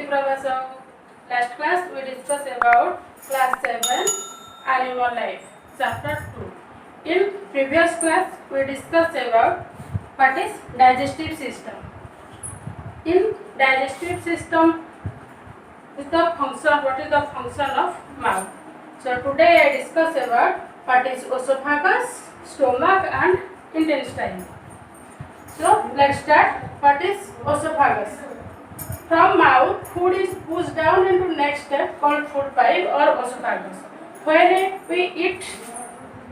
Prabha Sahu. Last class we discussed about class 7 animal life chapter 2. In previous class we discussed about what is digestive system. In digestive system is the function, what is the function of mouth. So today I discuss about what is esophagus, stomach and intestine. So let's start. What is esophagus? From mouth, food is pushed down into next step called food pipe or esophagus. When we eat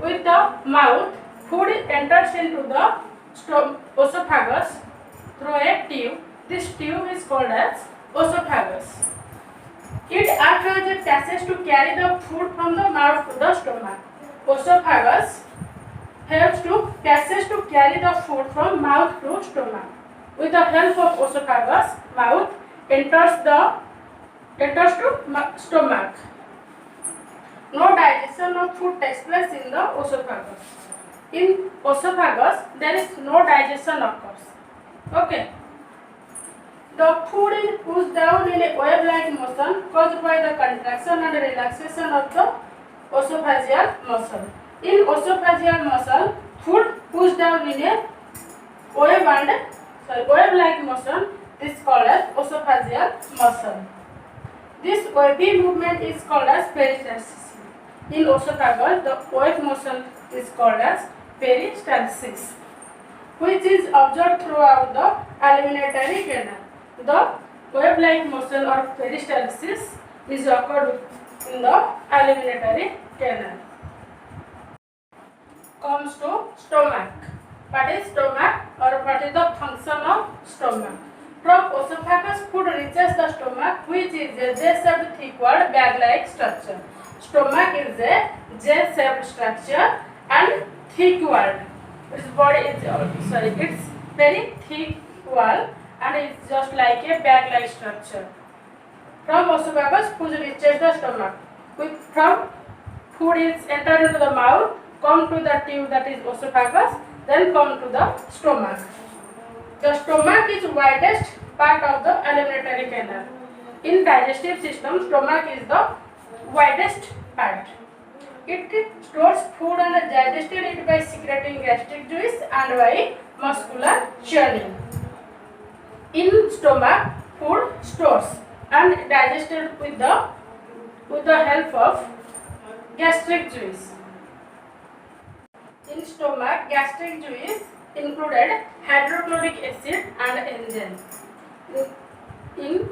with the mouth, food enters into the esophagus through a tube. This tube is called as esophagus. It acts as a passage to carry the food from the mouth to the stomach. Esophagus helps to passage to carry the food from mouth to stomach. With the help of esophagus, mouth enters to stomach. No digestion of food takes place in the esophagus. In esophagus, there is no digestion occurs. Okay. The food is pushed down in a wave-like motion caused by the contraction and relaxation of the esophageal muscle. In esophageal muscle, food pushed down in a wave-like motion is called as esophageal muscle. This wavy movement is called as peristalsis. In esophagus, the wave motion is called as peristalsis, which is observed throughout the alimentary canal. The wave-like motion or peristalsis is occurred in the alimentary canal. Comes to stomach. What is stomach or what is the function of stomach? From esophagus, food reaches the stomach, which is a J-shaped thick-walled bag-like structure. Stomach is a J-shaped structure and thick-walled. Its body is it's very thick wall and it's just like a bag-like structure. From esophagus, food reaches the stomach. From food is entered into the mouth, come to the tube that is esophagus, then come to the stomach. The stomach is widest part of the alimentary canal. In digestive system, stomach is the widest part. It stores food and digested it by secreting gastric juice and by muscular churning. In stomach, food stores and digested with the help of gastric juice. In stomach, gastric juice included hydrochloric acid and enzymes. In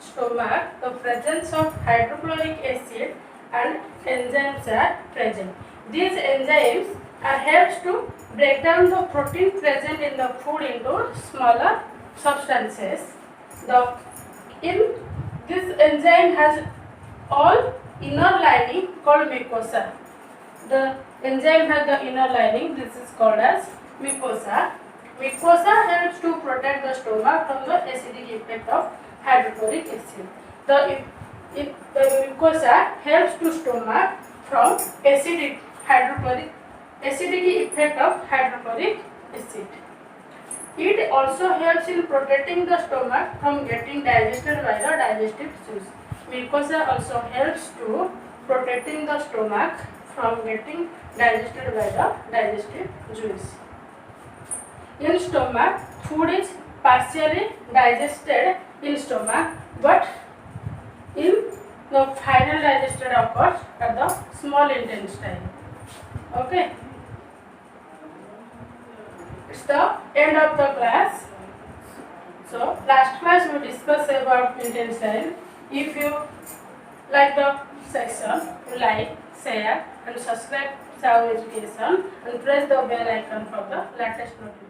stomach, the presence of hydrochloric acid and enzymes are present. These enzymes are helps to break down the protein present in the food into smaller substances. This enzyme has all inner lining called mucosa. The enzyme has the inner lining. This is called as mucosa. Mucosa helps to protect the stomach from the acidic effect of hydrochloric acid. The mucosa helps to stomach from acidic effect of hydrochloric acid. It also helps in protecting the stomach from getting digested by the digestive juice. Mucosa also helps to protecting the stomach from getting digested by the digestive juice. In stomach, food is partially digested in stomach, but in the final digestion occurs at the small intestine. Okay. It's the end of the class. So last class we discussed about intestine. If you like the section, like, share and subscribe to Sahu Education and press the bell icon for the latest notification.